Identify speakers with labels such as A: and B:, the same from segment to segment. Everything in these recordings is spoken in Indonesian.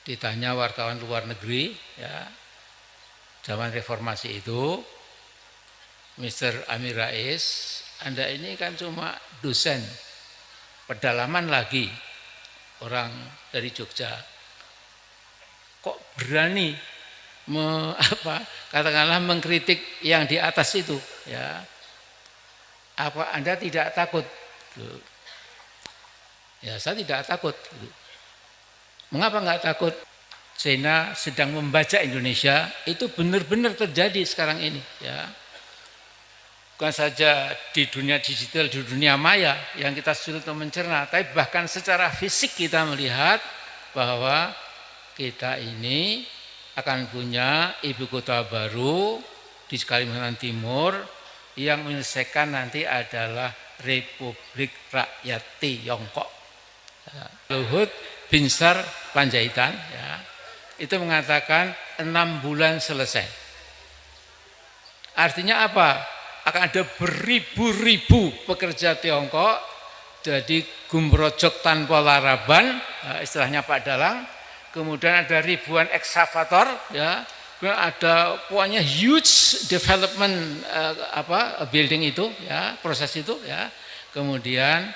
A: ditanya wartawan luar negeri, ya, zaman reformasi itu, Mr. Amir Rais, Anda ini kan cuma dosen pedalaman lagi, orang dari Jogja, kok berani katakanlah mengkritik yang di atas itu, ya, apa Anda tidak takut? Ya, saya tidak takut. Mengapa nggak takut? China sedang membaca Indonesia, itu benar-benar terjadi sekarang ini, ya. Bukan saja di dunia digital, di dunia maya yang kita sulit untuk mencerna, tapi bahkan secara fisik kita melihat bahwa kita ini akan punya ibu kota baru di Kalimantan Timur yang menyelesaikan nanti adalah Republik Rakyat Tiongkok. Luhut Binsar Panjaitan, ya, itu mengatakan 6 bulan selesai. Artinya apa? Akan ada beribu-ribu pekerja Tiongkok jadi gumrojok tanpa laraban, istilahnya Pak Dalang. Kemudian ada ribuan ekskavator, ya, kemudian ada pokoknya huge development building itu, ya, proses itu, ya. Kemudian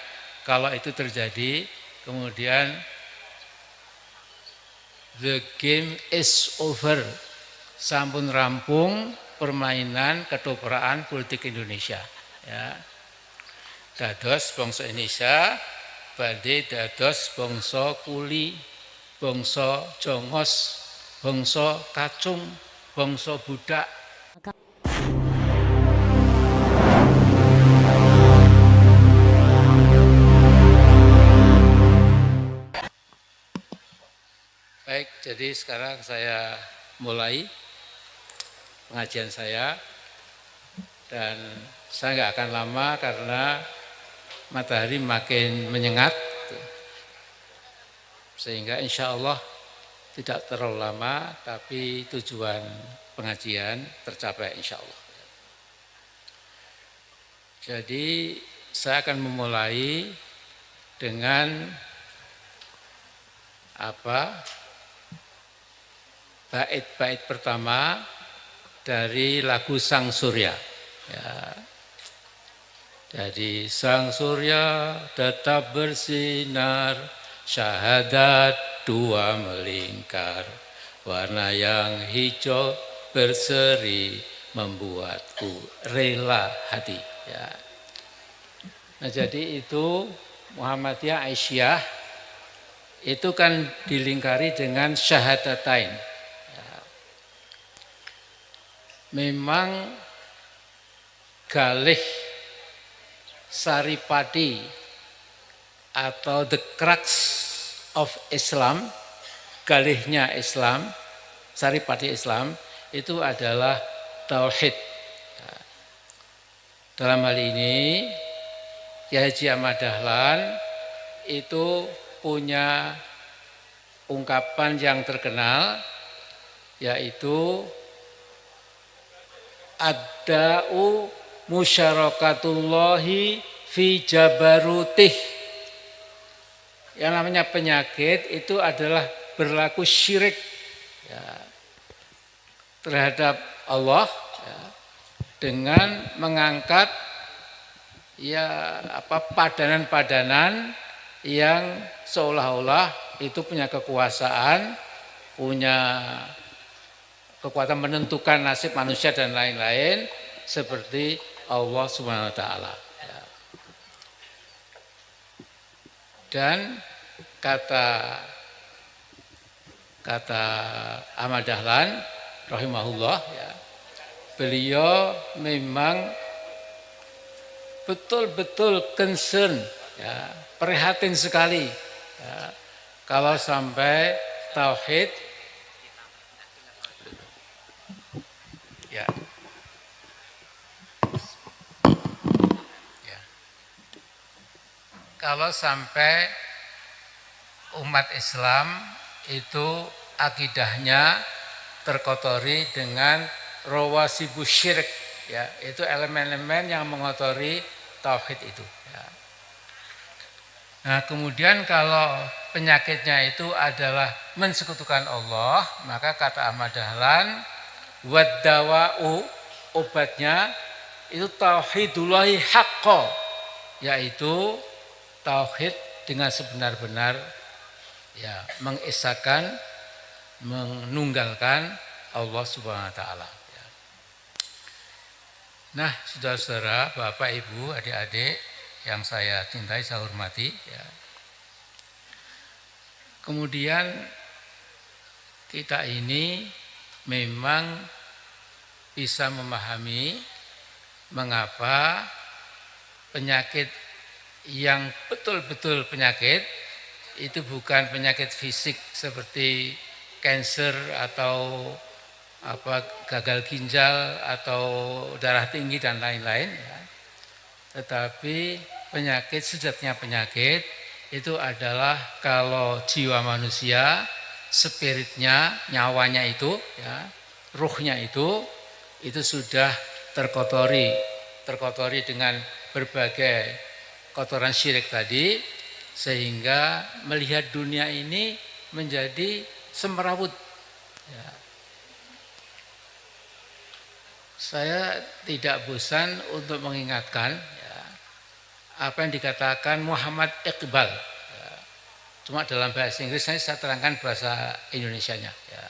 A: kalau itu terjadi, kemudian the game is over, sampun rampung permainan ketopraan politik Indonesia, ya. Dados bangsa Indonesia badhe dados bangsa kuli, bangsa jongos, bangsa kacung, bangsa budak. Baik, jadi sekarang saya mulai pengajian saya, dan saya nggak akan lama karena matahari makin menyengat, sehingga insya Allah tidak terlalu lama, tapi tujuan pengajian tercapai insya Allah. Jadi saya akan memulai dengan bait-bait pertama dari lagu Sang Surya, ya. Jadi Sang Surya tetap bersinar, syahadat dua melingkar, warna yang hijau berseri membuatku rela hati, ya. Nah, jadi itu Muhammadiyah Aisyah itu kan dilingkari dengan syahadatain. Ya. Memang galih saripati atau the crux of Islam, galihnya Islam, saripati Islam itu adalah tauhid. Dalam hal ini Kiai Haji Ahmad Dahlan itu punya ungkapan yang terkenal, yaitu ad-da'u musyarakatullahi fi jabarutih. Yang namanya penyakit itu adalah berlaku syirik, ya, terhadap Allah, ya, dengan mengangkat padanan-padanan yang seolah-olah itu punya kekuasaan, punya kekuatan menentukan nasib manusia dan lain-lain, seperti Allah Subhanahu wa taala. Dan kata Ahmad Dahlan rahimahullah, ya, beliau memang betul-betul concern, ya, prihatin sekali, ya, kalau sampai tauhid, ya, kalau sampai umat Islam itu akidahnya terkotori dengan rawasibus syirik, ya, itu elemen-elemen yang mengotori tauhid itu, ya. Nah, kemudian kalau penyakitnya itu adalah mensekutukan Allah, maka kata Ahmad Dahlan, waddawa'u, obatnya itu tauhidullahi haqqo, yaitu tauhid dengan sebenar-benar, ya, mengesahkan, menunggalkan Allah Subhanahu wa taala. Ya. Nah, saudara-saudara, Bapak, Ibu, adik-adik yang saya cintai, saya hormati, ya. Kemudian kita ini memang bisa memahami mengapa penyakit yang betul-betul penyakit itu bukan penyakit fisik seperti kanker atau gagal ginjal atau darah tinggi dan lain-lain, ya. Tetapi penyakit, sejatinya penyakit itu adalah kalau jiwa manusia, spiritnya, nyawanya itu, ya, ruhnya itu sudah terkotori dengan berbagai kotoran syirik tadi, sehingga melihat dunia ini menjadi semrawut. Ya. Saya tidak bosan untuk mengingatkan, ya, apa yang dikatakan Muhammad Iqbal. Ya. Cuma dalam bahasa Inggris saya terangkan bahasa Indonesianya. Ya.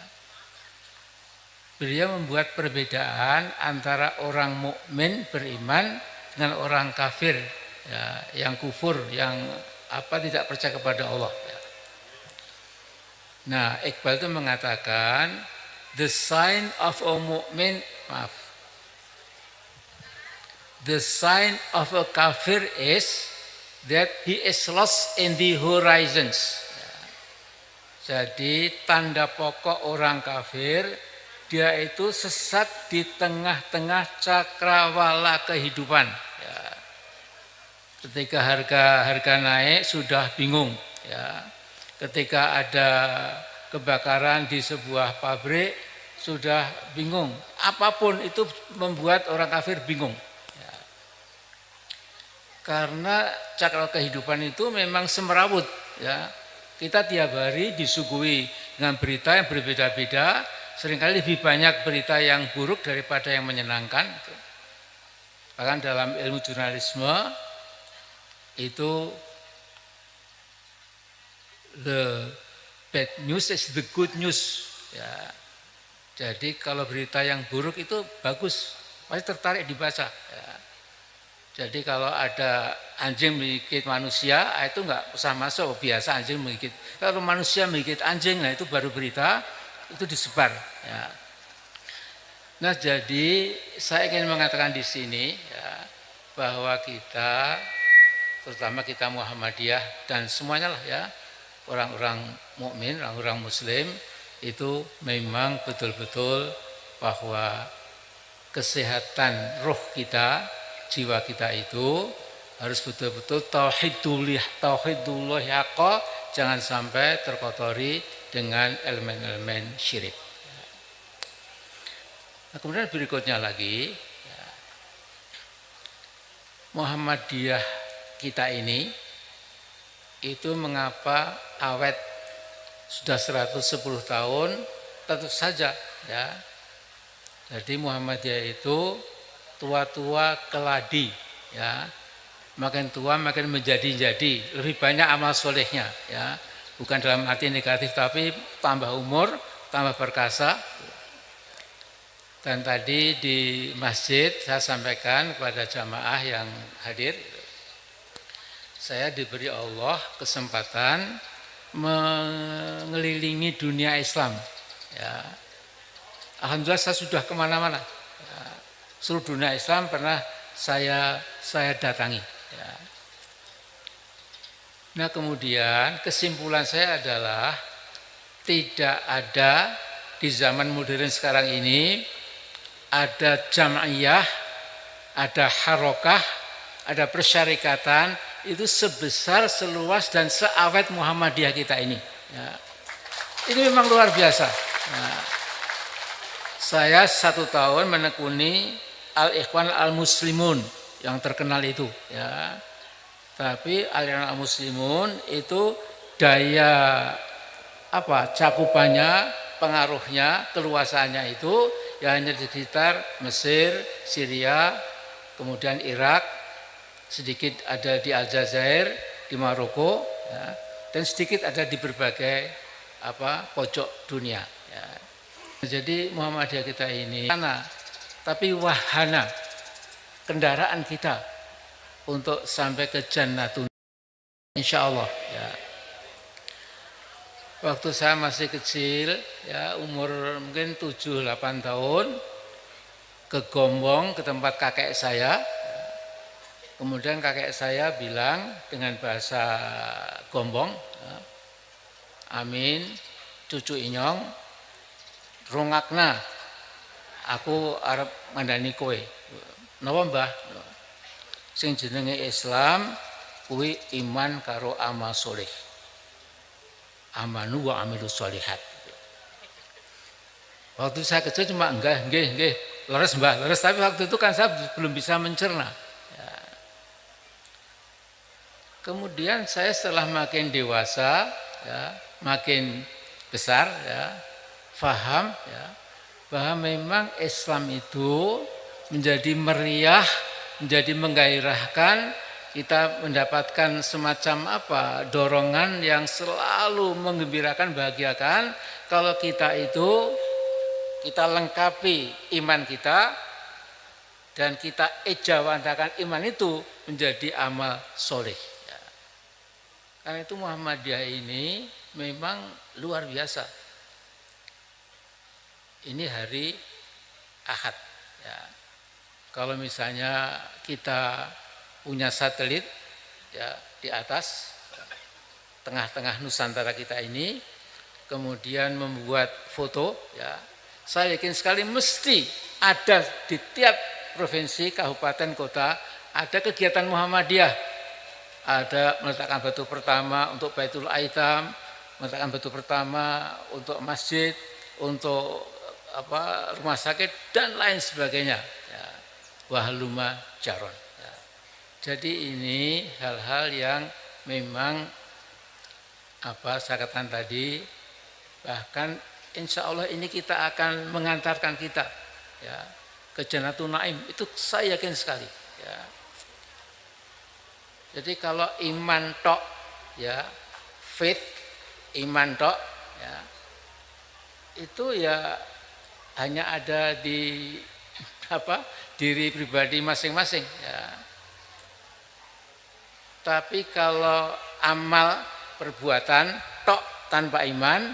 A: Beliau membuat perbedaan antara orang mukmin beriman dengan orang kafir, ya, yang kufur, yang tidak percaya kepada Allah. Ya. Nah, Iqbal itu mengatakan the sign of a mu'min, the sign of a kafir is that he is lost in the horizons. Ya. Jadi tanda pokok orang kafir, dia itu sesat di tengah-tengah cakrawala kehidupan. Ya. Ketika harga naik sudah bingung. Ya. Ketika ada kebakaran di sebuah pabrik sudah bingung. Apapun itu membuat orang kafir bingung. Ya. Karena cakrawala kehidupan itu memang semrawut. Ya. Kita tiap hari disuguhi dengan berita yang berbeda-beda. Seringkali lebih banyak berita yang buruk daripada yang menyenangkan. Bahkan dalam ilmu jurnalisme itu the bad news is the good news. Ya. Jadi kalau berita yang buruk itu bagus, pasti tertarik dibaca. Ya. Jadi kalau ada anjing menggigit manusia, itu enggak usah masuk, biasa anjing menggigit. Kalau manusia menggigit anjing, nah itu baru berita. Itu disebar. Ya. Nah, jadi saya ingin mengatakan di sini, ya, bahwa kita, terutama kita Muhammadiyah dan semuanya lah, ya, orang-orang mukmin, orang-orang Muslim itu memang betul-betul bahwa kesehatan roh kita, jiwa kita itu harus betul-betul tauhidullah haqqo, jangan sampai terkotori dengan elemen-elemen syirik. Nah, kemudian berikutnya lagi, ya, Muhammadiyah kita ini itu mengapa awet sudah 110 tahun, tentu saja, ya. Jadi Muhammadiyah itu tua-tua keladi, ya. Makin tua makin menjadi-jadi, lebih banyak amal solehnya, ya. Bukan dalam arti negatif, tapi tambah umur, tambah perkasa. Dan tadi di masjid saya sampaikan kepada jamaah yang hadir, saya diberi Allah kesempatan mengelilingi dunia Islam. Ya. Alhamdulillah saya sudah kemana-mana. Ya. Seluruh dunia Islam pernah saya datangi. Ya. Nah, kemudian kesimpulan saya adalah tidak ada di zaman modern sekarang ini ada jam'iyah, ada harokah, ada persyarikatan itu sebesar, seluas dan seawet Muhammadiyah kita ini. Ya. Ini memang luar biasa. Nah, saya 1 tahun menekuni Al-Ikhwan Al-Muslimun yang terkenal itu. Ya. Tapi aliran muslimun itu daya cakupannya, pengaruhnya, keluasannya itu ya hanya di sekitar Mesir, Syria, kemudian Irak, sedikit ada di Aljazair, di Maroko, ya, dan sedikit ada di berbagai pojok dunia. Ya. Jadi Muhammadiyah kita ini tapi wahana kendaraan kita untuk sampai ke Jannatun, insya Allah. Ya. Waktu saya masih kecil, ya umur mungkin 7-8 tahun, ke Gombong, ke tempat kakek saya. Kemudian kakek saya bilang dengan bahasa Gombong, ya, amin, cucu inyong, rongakna, aku arep mandani kowe. Napa mbah? Sing jenenge Islam kuwi iman karo amal soleh. Amanu wa amilus solihat. Waktu saya kecil cuma nggih, leres mbah, leres. Tapi waktu itu kan saya belum bisa mencerna. Ya. Kemudian saya setelah makin dewasa, ya, makin besar, ya, faham, ya, bahwa memang Islam itu menjadi meriah, menjadi menggairahkan, kita mendapatkan semacam dorongan yang selalu menggembirakan, bahagiakan kalau kita itu kita lengkapi iman kita dan kita ejawantakan iman itu menjadi amal soleh. Ya. Karena itu Muhammadiyah ini memang luar biasa. Ini hari Ahad. Ya. Kalau misalnya kita punya satelit ya di atas tengah-tengah Nusantara kita ini, kemudian membuat foto, ya saya yakin sekali mesti ada di tiap provinsi, kabupaten, kota ada kegiatan Muhammadiyah, ada meletakkan batu pertama untuk Baitul Aitam, meletakkan batu pertama untuk masjid, untuk rumah sakit dan lain sebagainya. Ya. Wahaluma jaron. Jadi ini hal-hal yang memang saya katakan tadi, bahkan insya Allah ini kita akan mengantarkan kita ya ke Jannatun Naim, itu saya yakin sekali. Ya. Jadi kalau iman tok, ya faith, iman tok, ya itu ya hanya ada di diri pribadi masing-masing. Ya. Tapi kalau amal perbuatan tok tanpa iman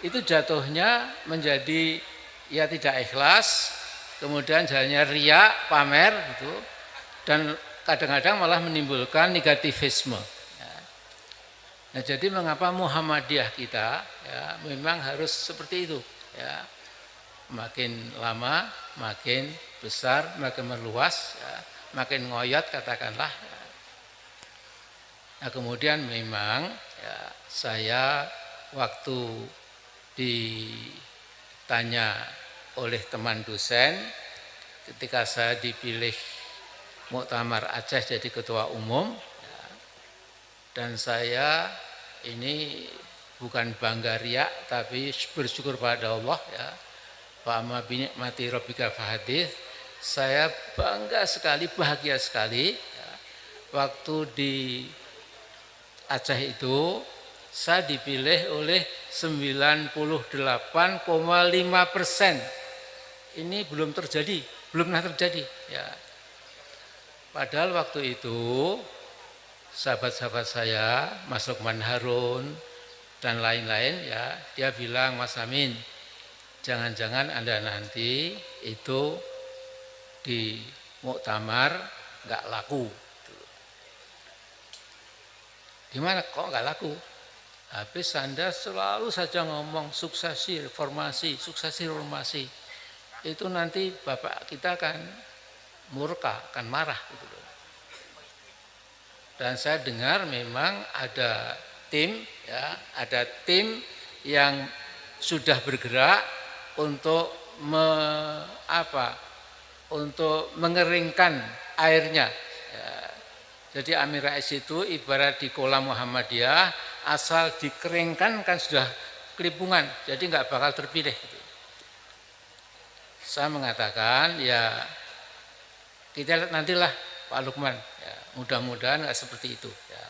A: itu jatuhnya menjadi ya tidak ikhlas, kemudian jalannya riya, pamer gitu, dan kadang-kadang malah menimbulkan negativisme. Ya. Nah, jadi mengapa Muhammadiyah kita ya memang harus seperti itu ya, makin lama makin besar, makin meluas, ya, makin ngoyot katakanlah. Nah, kemudian memang ya, saya waktu ditanya oleh teman dosen ketika saya dipilih Muktamar Aceh jadi ketua umum, ya, dan saya ini bukan bangga riak tapi bersyukur pada Allah ya. Wa amma bi nikmati rabbika fahadits. Saya bangga sekali, bahagia sekali ya, waktu di Aceh itu saya dipilih oleh 98,5%. Ini belum terjadi, belum pernah terjadi. Ya. Padahal waktu itu sahabat-sahabat saya, Mas Lukman Harun dan lain-lain, ya, dia bilang, Mas Amin, jangan-jangan Anda nanti itu di muktamar nggak laku. Gimana kok nggak laku? Habis Anda selalu saja ngomong suksesi reformasi, suksesi reformasi. Itu nanti Bapak kita akan murka, akan marah gitu loh. Dan saya dengar memang ada tim ya, ada tim yang sudah bergerak untuk untuk mengeringkan airnya. Ya. Jadi Amin Rais itu ibarat di kolam Muhammadiyah, asal dikeringkan kan sudah kelimpungan, jadi nggak bakal terpilih. Gitu. Saya mengatakan ya kita lihat nantilah Pak Lukman, ya, mudah-mudahan nggak seperti itu. Ya.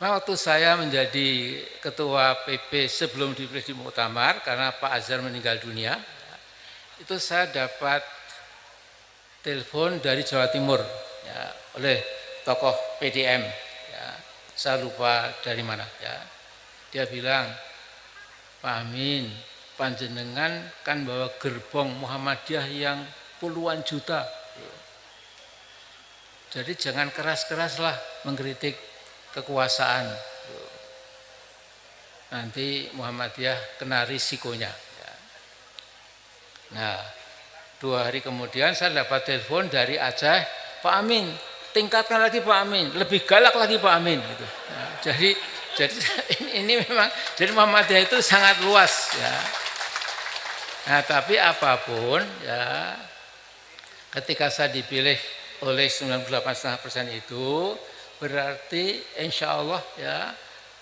A: Nah, waktu saya menjadi ketua PP sebelum dipilih di Muktamar karena Pak Azhar meninggal dunia, ya, itu saya dapat telepon dari Jawa Timur ya, oleh tokoh PDM, ya, saya lupa dari mana. Ya. Dia bilang, Pak Amin, panjenengan kan bawa gerbong Muhammadiyah yang puluhan juta. Jadi jangan keras-keraslah mengkritik kekuasaan. Nanti Muhammadiyah kena risikonya. Nah, 2 hari kemudian saya dapat telepon dari Aceh, Pak Amin, tingkatkan lagi Pak Amin, lebih galak lagi Pak Amin. Gitu. Nah, jadi ini memang, jadi Muhammadiyah itu sangat luas. Ya. Nah, tapi apapun, ya, ketika saya dipilih oleh 98,5% itu berarti insya Allah ya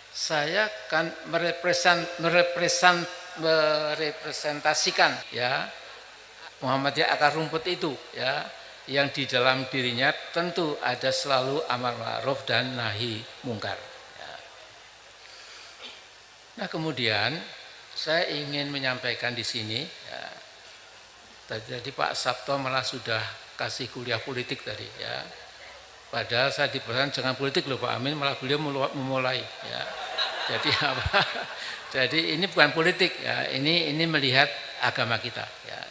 A: saya akan merepresentasikan ya Muhammadiyah akar rumput itu ya yang di dalam dirinya tentu ada selalu amar ma'ruf dan nahi mungkar. Ya. Nah kemudian saya ingin menyampaikan di sini ya, tadi Pak Sabto malah sudah kasih kuliah politik tadi ya. Padahal saya dipesan jangan politik loh Pak Amin, malah beliau memulai ya. Jadi apa? Jadi ini bukan politik ya, ini melihat agama kita ya.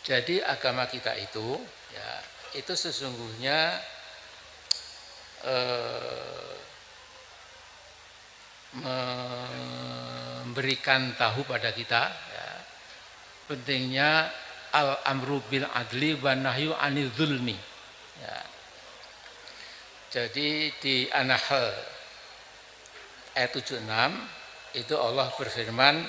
A: Jadi agama kita itu ya, itu sesungguhnya memberikan tahu pada kita ya, pentingnya al-amru bil adli wa nahyu anil zulmi. Ya. Jadi di An-Nahl ayat 76 itu Allah berfirman,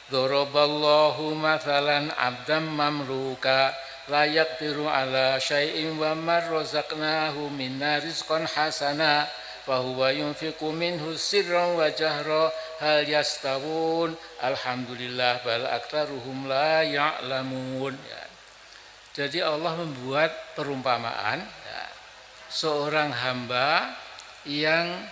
A: Doroballahu mathalan abdam mamluka la yaqdiru ala syai'in wa man razaqnahu minna rizqan hasana fa huwa yunfiqu minhu sirran wa jahra hal yastawun alhamdulillah bal aktsaruhum la ya'lamun. Ya. Jadi Allah membuat perumpamaan ya, seorang hamba yang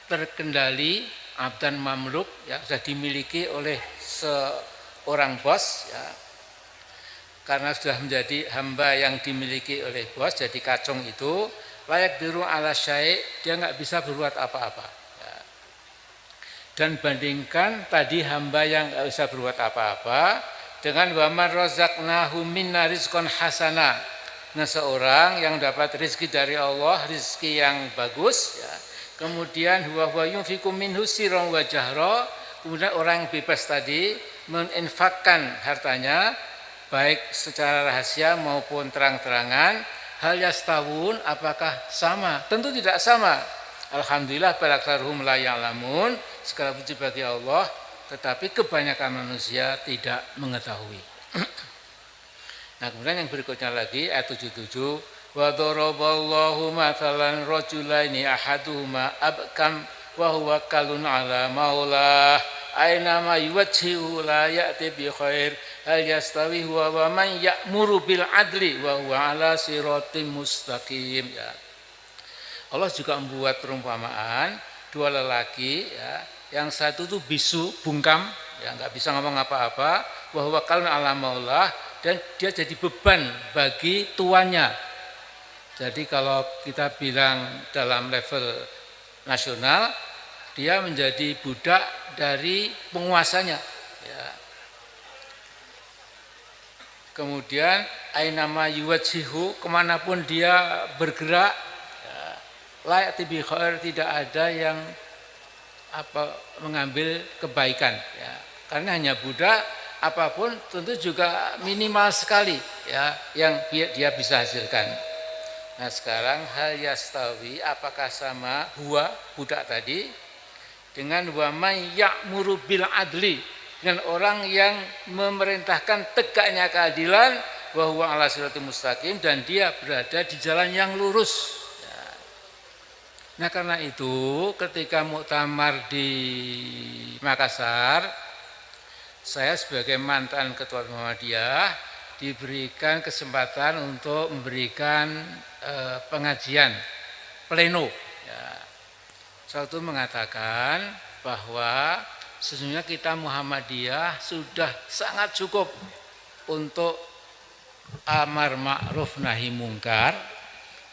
A: terkendali abdan mamluk ya, sudah dimiliki oleh seorang bos ya, karena sudah menjadi hamba yang dimiliki oleh bos, jadi kacung itu layak diru ala syai', dia nggak bisa berbuat apa-apa ya. Dan bandingkan tadi hamba yang nggak bisa berbuat apa-apa dengan waman razaqnahu minna rizqan hasana. Nah seorang yang dapat rezeki dari Allah, rezeki yang bagus ya. Kemudian huwa yunfiqu minhu sirran wa jahra. Kemudian orang yang bebas tadi menginfakkan hartanya baik secara rahasia maupun terang-terangan. Hal yastawun, apakah sama? Tentu tidak sama. Alhamdulillah bal aktsaruhum la ya'lamun. Segala puji bagi Allah, tetapi kebanyakan manusia tidak mengetahui. Nah, kemudian yang berikutnya lagi ayat 77, wa daraballahu mathalan rajulaini ahaduhuma abkam wa huwa kalun ala maulah aina ma yuwajjihu la ya'ti bi khair hal yastawi huwa wa man ya'muru bil adli wa huwa ala siratim mustaqim. Ya. Allah juga membuat perumpamaan dua lelaki ya, yang satu itu bisu bungkam ya, nggak bisa ngomong apa-apa, wa huwa kalun ala maulah, dan dia jadi beban bagi tuannya. Jadi kalau kita bilang dalam level nasional, dia menjadi budak dari penguasanya. Ya. Kemudian ainama yuwajjihu, kemanapun dia bergerak, ya, layak tibi khair, tidak ada yang mengambil kebaikan. Ya. Karena hanya budak, apapun tentu juga minimal sekali ya yang dia bisa hasilkan. Nah sekarang hal yastawi, apakah sama huwa budak tadi dengan wa may ya'muru bil adli, dengan orang yang memerintahkan tegaknya keadilan, wa huwa ala siratal mustaqim, dan dia berada di jalan yang lurus. Ya. Nah karena itu ketika muktamar di Makassar, saya sebagai mantan ketua Muhammadiyah diberikan kesempatan untuk memberikan pengajian pleno. Ya. Saya itu mengatakan bahwa sesungguhnya kita Muhammadiyah sudah sangat cukup untuk amar ma'ruf nahi mungkar,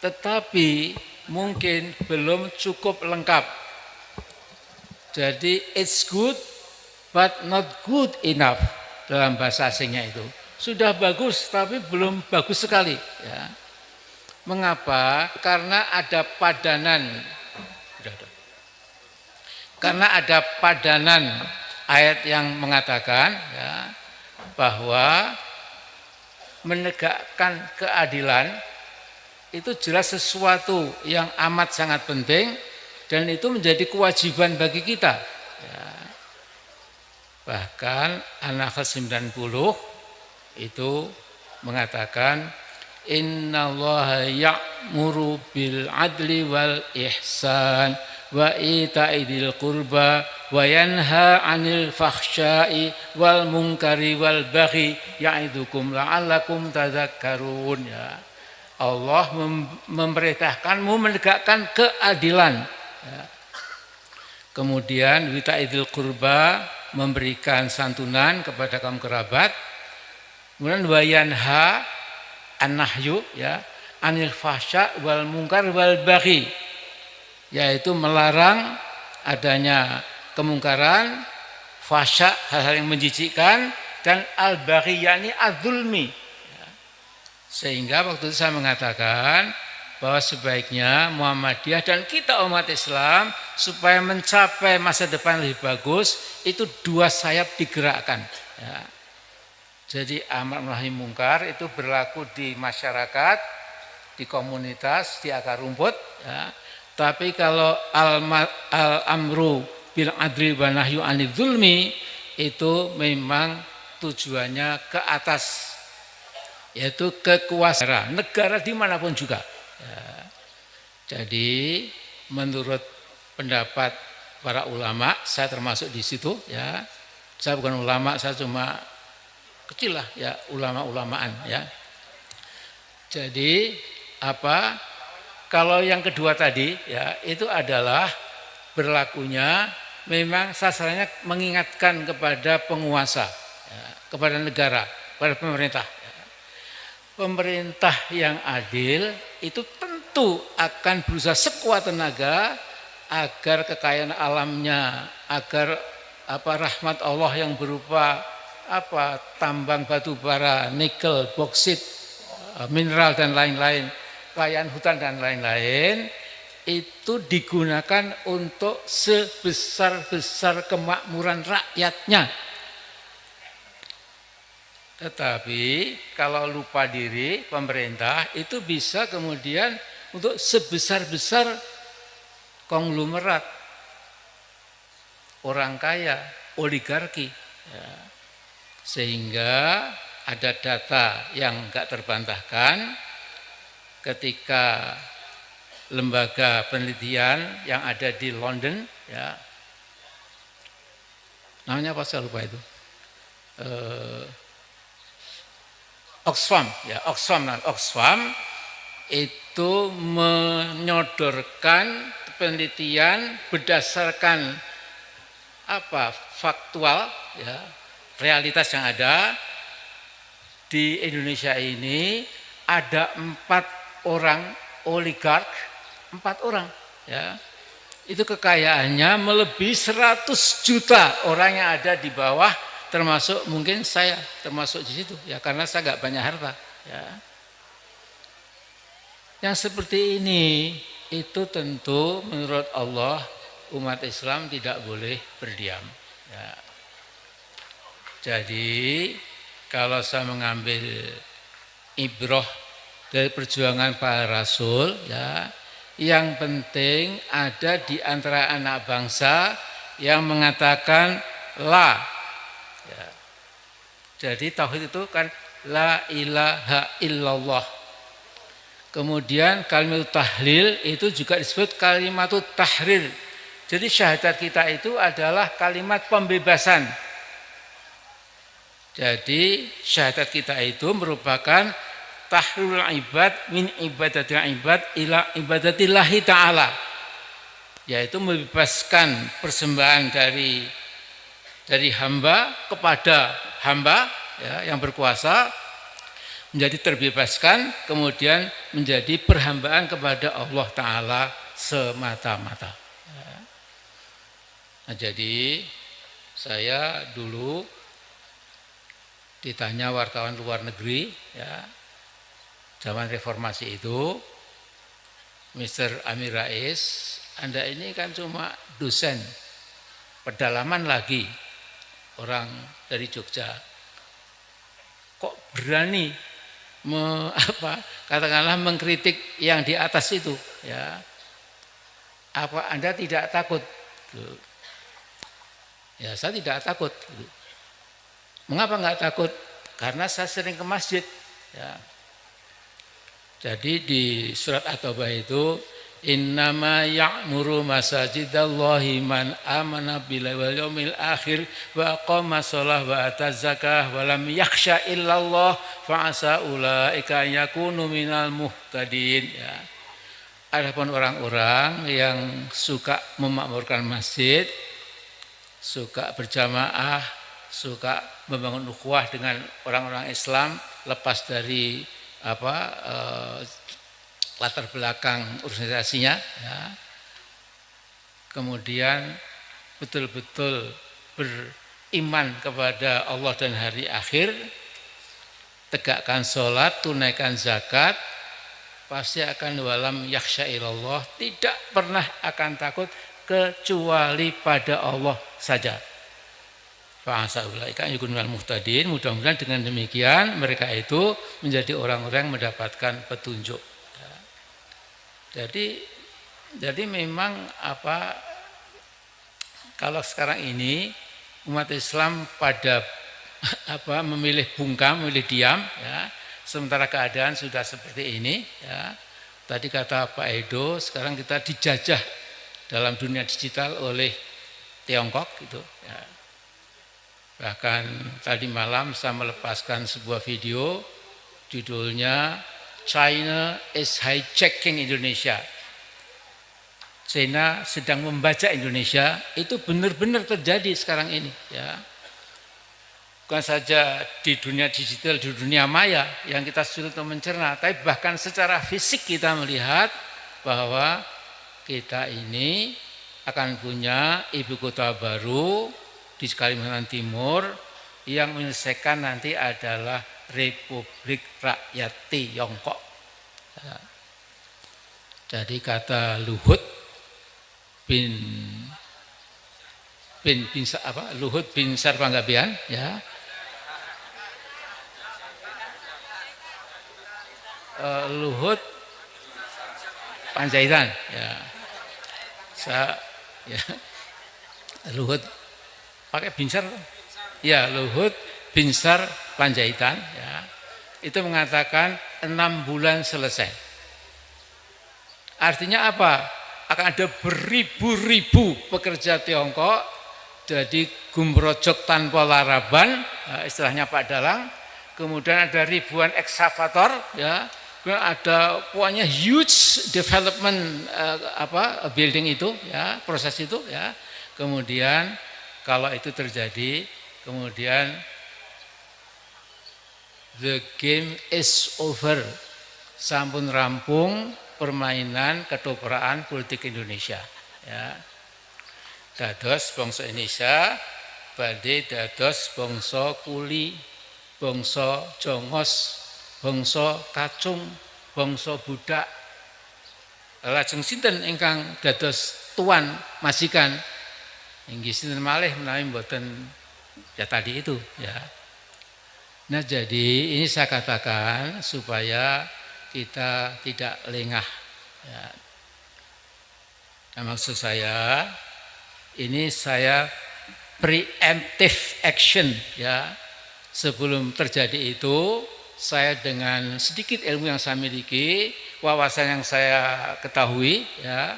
A: tetapi mungkin belum cukup lengkap. Jadi it's good but not good enough dalam bahasa asingnya itu. Sudah bagus tapi belum bagus sekali. Ya. Mengapa? Karena ada padanan. Karena ada padanan ayat yang mengatakan ya, bahwa menegakkan keadilan itu jelas sesuatu yang amat sangat penting dan itu menjadi kewajiban bagi kita. Ya. Bahkan An-Nahl 90 itu mengatakan innallaha ya'muru bil adli wal ihsan wa ita'i dzil qurba wa yanha 'anil fahsya'i wal munkari wal baghi ya'idukum la'allakum tadzakkarun. Ya. Allah memerintahkanmu menegakkan keadilan. Ya. Kemudian ita'i dzil qurba, memberikan santunan kepada kaum kerabat. Kemudian wa yanha an-nahyu ya 'anil fahsya' wal munkar wal baghi, yaitu melarang adanya kemungkaran, fahsya, hal-hal yang menjijikkan, dan al-baghi yakni adzulmi. Ya. Sehingga waktu itu saya mengatakan bahwa sebaiknya Muhammadiyah dan kita umat Islam supaya mencapai masa depan lebih bagus itu dua sayap digerakkan. Ya. Jadi amar nahi mungkar itu berlaku di masyarakat, di komunitas, di akar rumput. Ya. Tapi kalau al-amru bil adli wa nahyu anil zulmi itu memang tujuannya ke atas, yaitu kekuasaan negara dimanapun juga. Ya. Jadi menurut pendapat para ulama, saya termasuk di situ. Ya. Saya bukan ulama, saya cuma kecil lah ya, ulama-ulamaan ya. Jadi apa? Kalau yang kedua tadi ya itu adalah berlakunya memang sasarannya mengingatkan kepada penguasa, ya, kepada negara, kepada pemerintah. Ya. Pemerintah yang adil itu tentu akan berusaha sekuat tenaga agar kekayaan alamnya, agar rahmat Allah yang berupa tambang batu bara, nikel, boksit, mineral dan lain-lain, kekayaan hutan dan lain-lain itu digunakan untuk sebesar-besar kemakmuran rakyatnya. Tetapi kalau lupa diri pemerintah itu bisa kemudian untuk sebesar-besar konglomerat, orang kaya, oligarki. Ya. Sehingga ada data yang enggak terbantahkan ketika lembaga penelitian yang ada di London, ya, namanya apa saya lupa itu, Oxfam, ya, Oxfam itu menyodorkan penelitian berdasarkan faktual, ya, realitas yang ada di Indonesia ini ada 4 orang oligark, 4 orang, ya, itu kekayaannya melebihi 100 juta orang yang ada di bawah, termasuk mungkin saya termasuk di situ, ya, karena saya nggak banyak harta, ya. Yang seperti ini itu tentu menurut Allah umat Islam tidak boleh berdiam. Ya. Jadi kalau saya mengambil ibrah dari perjuangan para rasul, ya, yang penting ada di antara anak bangsa yang mengatakan la. Ya. Jadi tauhid itu kan la ilaha illallah. Kemudian kalimat tahlil itu juga disebut kalimat tahrir. Jadi syahadat kita itu adalah kalimat pembebasan. Jadi syahadat kita itu merupakan tahrirul ibad min ibadatil ibad ila ibadatillahi ta'ala. Yaitu membebaskan persembahan dari hamba kepada hamba ya, yang berkuasa, menjadi terbebaskan, kemudian menjadi perhambaan kepada Allah Ta'ala semata-mata. Nah, jadi saya dulu ditanya wartawan luar negeri, ya, zaman reformasi itu, Mr. Amir Rais, Anda ini kan cuma dosen, pedalaman lagi, orang dari Jogja, kok berani katakanlah mengkritik yang di atas itu, ya? Apa Anda tidak takut? Ya, saya tidak takut. Mengapa enggak takut? Karena saya sering ke masjid. Ya. Jadi di surat At-Taubah itu, innama ya'muru masajidallahi man amana billahi wal yaumil akhir wa aqama shalah wa ataz zakah wa lam yakhsha illallah fa asa ulaika yakunu minal muhtadin. Ya. Adapun orang-orang yang suka memakmurkan masjid, suka berjamaah, suka membangun ukhuwah dengan orang-orang Islam lepas dari latar belakang organisasinya, ya. Kemudian betul-betul beriman kepada Allah dan hari akhir, tegakkan sholat, tunaikan zakat, pasti akan walam yakhsha ilallah, tidak pernah akan takut kecuali pada Allah saja. Fa'asaulaika yukunul muhtadin, mudah-mudahan dengan demikian mereka itu menjadi orang-orang yang mendapatkan petunjuk. Jadi memang kalau sekarang ini umat Islam pada memilih bungkam, memilih diam, ya, sementara keadaan sudah seperti ini, ya. Tadi kata Pak Edo, sekarang kita dijajah dalam dunia digital oleh Tiongkok gitu, ya. Bahkan tadi malam saya melepaskan sebuah video judulnya China is hijacking Indonesia. China sedang membajak Indonesia, itu benar-benar terjadi sekarang ini, ya. Bukan saja di dunia digital, di dunia maya yang kita sulit untuk mencerna, tapi bahkan secara fisik kita melihat bahwa kita ini akan punya ibu kota baru di Kalimantan Timur yang menyelesaikan nanti adalah Republik Rakyat Tiongkok. Jadi kata Luhut Luhut bin Sarpanggabean, ya. Luhut Panjaitan, ya. Luhut pakai Binsar, ya, Luhut Binsar Panjaitan, ya, itu mengatakan 6 bulan selesai. Artinya apa? Akan ada beribu-ribu pekerja Tiongkok jadi gumrojok tanpa laraban, istilahnya Pak Dalang. Kemudian ada ribuan ekskavator, ya. Kemudian ada pokoknya huge development building itu, ya, proses itu, ya. Kemudian kalau itu terjadi, kemudian the game is over, sampun rampung permainan ketopraan politik Indonesia, ya. Dados bangsa Indonesia badhe dados bangsa kuli, bangsa jongos, bangsa kacung, bangsa budak. Lajeng sinten ingkang dados tuan majikan? Inggih sinten malih menawi mboten ya tadi itu, ya. Nah, jadi ini saya katakan supaya kita tidak lengah, ya. Nah, maksud saya ini saya preemptive action, ya. Sebelum terjadi itu, saya dengan sedikit ilmu yang saya miliki, wawasan yang saya ketahui, ya,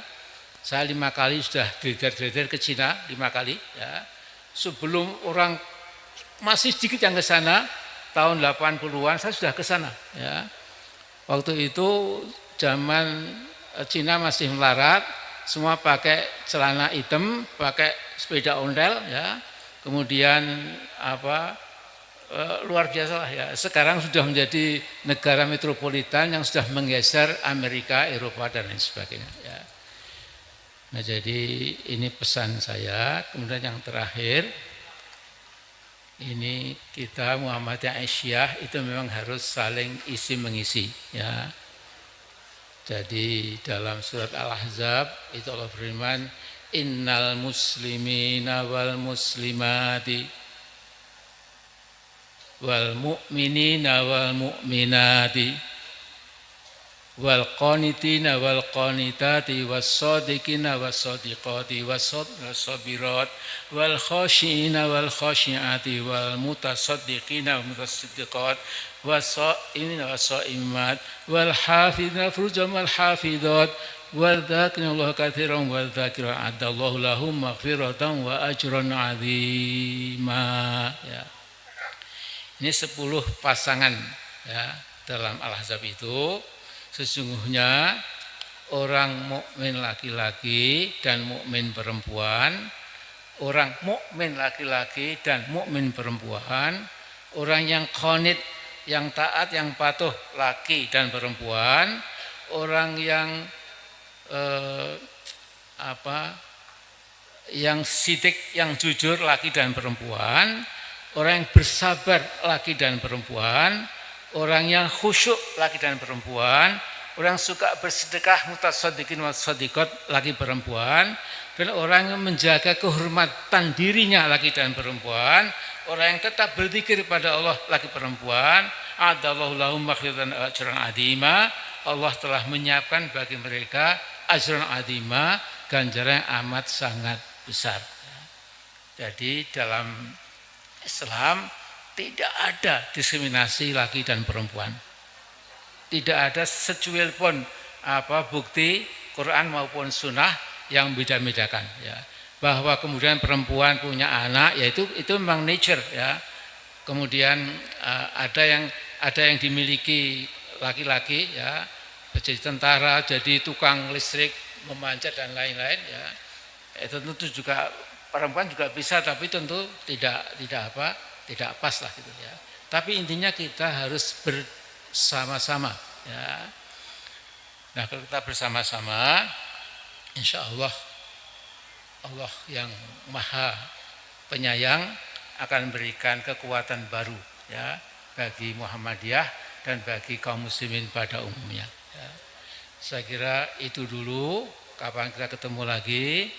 A: saya 5 kali sudah dredar ke Cina, 5 kali. Ya. Sebelum orang masih sedikit yang ke sana, tahun 80-an saya sudah ke sana. Ya. Waktu itu zaman Cina masih melarat, semua pakai celana hitam, pakai sepeda ondel, ya. Kemudian luar biasa lah ya. Sekarang sudah menjadi negara metropolitan yang sudah menggeser Amerika, Eropa dan lain sebagainya. Ya. Nah jadi ini pesan saya. Kemudian yang terakhir, ini kita Muhammadiyah Aisyah itu memang harus saling isi mengisi. Ya. Jadi dalam surat Al-Ahzab itu Allah berfirman, Innal muslimina wal muslimati wal mu'minina wal mu'minati wal qanitina wal qanitati was shadiqina was shadiqati was sabirat wal khashiina wal khashiati wal mutasaddiqina wal mutasaddiqat was shaimina was shaimat wal hafidina furujahum wal hafidat wal dzakirina Allah katsiran wal dzakirat adallahu lahum maghfiratan wa ajran 'azima. Ya. Ini 10 pasangan ya, dalam Al-Ahzab itu sesungguhnya orang mukmin laki-laki dan mukmin perempuan, orang mukmin laki-laki dan mukmin perempuan, orang yang qanit, yang taat, yang patuh laki dan perempuan, orang yang yang sidik, yang jujur laki dan perempuan, orang yang bersabar laki dan perempuan, orang yang khusyuk laki dan perempuan, orang yang suka bersedekah mutasaddiqin wasaddiqat laki perempuan, dan orang yang menjaga kehormatan dirinya laki dan perempuan, orang yang tetap berzikir pada Allah laki perempuan, adallahu lahum maghfiratan wa ajran 'azima. Allah telah menyiapkan bagi mereka ajran 'azima, ganjaran yang amat sangat besar. Jadi dalam Islam tidak ada diskriminasi laki dan perempuan. Tidak ada secuil pun bukti Quran maupun Sunnah yang beda-bedakan. Ya. Bahwa kemudian perempuan punya anak, yaitu itu memang nature. Ya. Kemudian ada yang dimiliki laki-laki, ya, jadi tentara, jadi tukang listrik, memanjat dan lain-lain. Ya. Itu tentu juga perempuan juga bisa, tapi tentu tidak pas lah gitu ya. Tapi intinya kita harus bersama-sama ya. Nah kalau kita bersama-sama, insya Allah Allah yang Maha Penyayang akan berikan kekuatan baru ya bagi Muhammadiyah dan bagi kaum muslimin pada umumnya. Ya. Saya kira itu dulu. Kapan kita ketemu lagi?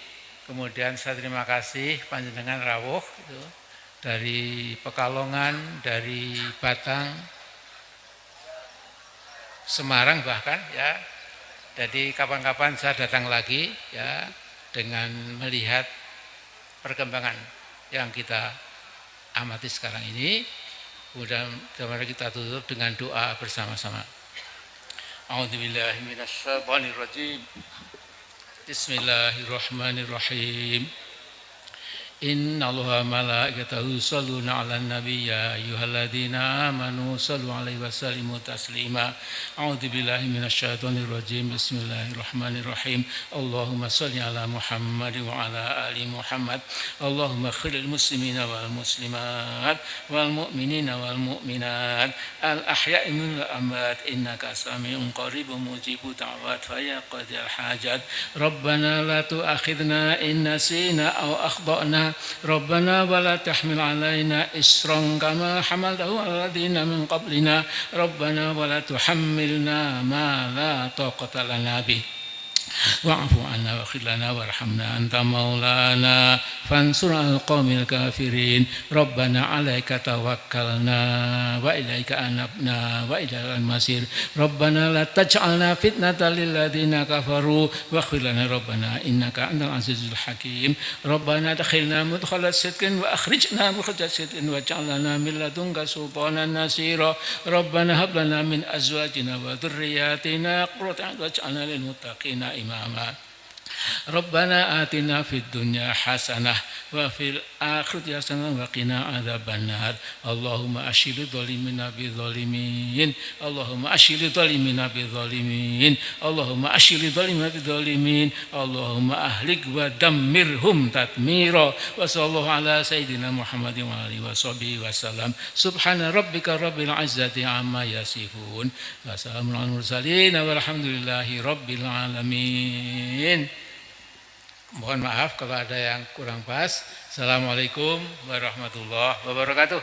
A: Kemudian saya terima kasih panjenengan rawuh gitu, dari Pekalongan, dari Batang, Semarang bahkan ya. Jadi kapan-kapan saya datang lagi ya dengan melihat perkembangan yang kita amati sekarang ini. Kemudian kemarin kita tutup dengan doa bersama-sama. A'udzubillahi minasyaitonirrajim. Bismillahirrahmanirrahim. Innallaha malaikatahu yusholluna 'alan nabiy ya ayyuhalladzina amanu shallu 'alaihi wa sallimu taslima. A'udzubillahi minasyaitonir rajim. Bismillahirrahmanirrahim. Allahumma shalli 'ala Muhammad wa 'ala ali Muhammad. Allahumma khiril muslimina wal muslimat wal mu'minina wal mu'minat al ahya'i minal amwat innaka sami'un qaribun mujibud da'wat fa ya qadil hajat. Rabbana la tu'akhidna in nasina aw akhtana. Rabbana wa la tahmil alaina isran kama hamaltahu ala alladziina min qablina. Rabbana wa la tuhammilna ma la taqata lana bih. wa'fu anna wa khilana warhamna anta maulana fansurna al-qawmil kafirin rabbana alaika tawakkalna wa ilaika anabna wa ilaikal masir rabbana la taj'alna fitnatan lil ladzina kafaru wa khilana rabbana innaka antal azizul hakim rabbana adkhilna mudkhala sidqin wa akhrijna mukhraja sidqin wa ja'alna min ladunka sultanan nasira rabbana hab lana min azwajina wa dhurriyyatina qurrata a'yun waj'alna lil muttaqina imama rabbana atina fid dunya hasanah wa fil akhirati hasanah wa qina adzabannar Allahumma ashhil dhalimina bi dhalimin Allahumma ashhil dhalimina bi dhalimin Allahumma ashhil dhalimina bi dhalimin Allahumma ahlik wa dammirhum tatmira wa sallallahu ala sayyidina Muhammadin wa alihi wa sahbihi wa salam subhana rabbika rabbil izzati amma yasifun wa salamun alal mursalin walhamdulillahi rabbil alamin. Mohon maaf kalau ada yang kurang pas. Assalamualaikum warahmatullahi wabarakatuh.